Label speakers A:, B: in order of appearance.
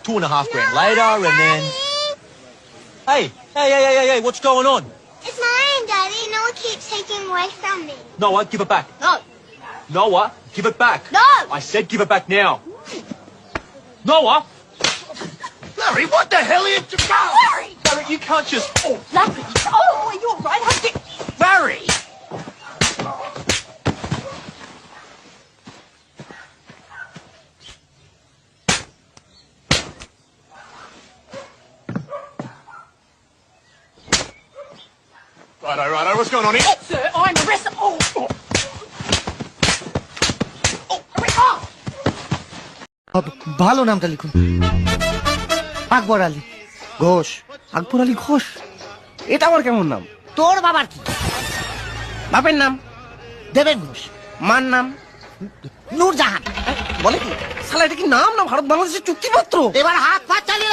A: 2.5 grand later, and then. Hey, what's going on?
B: It's mine, Daddy. Noah keeps taking away from me.
A: Noah, give it back.
B: No.
A: Noah, give it back.
B: No.
A: I said give it back now. Noah!
C: Larry, what the hell are you...
B: Larry!
A: Larry, you can't just... Oh,
B: Larry! Oh, are you all right? How did...
C: Larry! Righto, what's going on here?
B: Sir, I'm arrested. Oh!
D: ভালো নামটা লিখুন। আকবর আলী ঘোষ। আকবর আলী ঘোষ, এটা আমার কেমন নাম?
E: তোর বাবার কি?
D: বাপের নাম
E: দেবেন ঘোষ।
D: মার নাম
E: নূরজাহান।
D: বলে কি? শালা এটা কি নাম না ভারত বাংলাদেশের চুক্তিপত্র?
E: এবার হাত পা চালিয়ে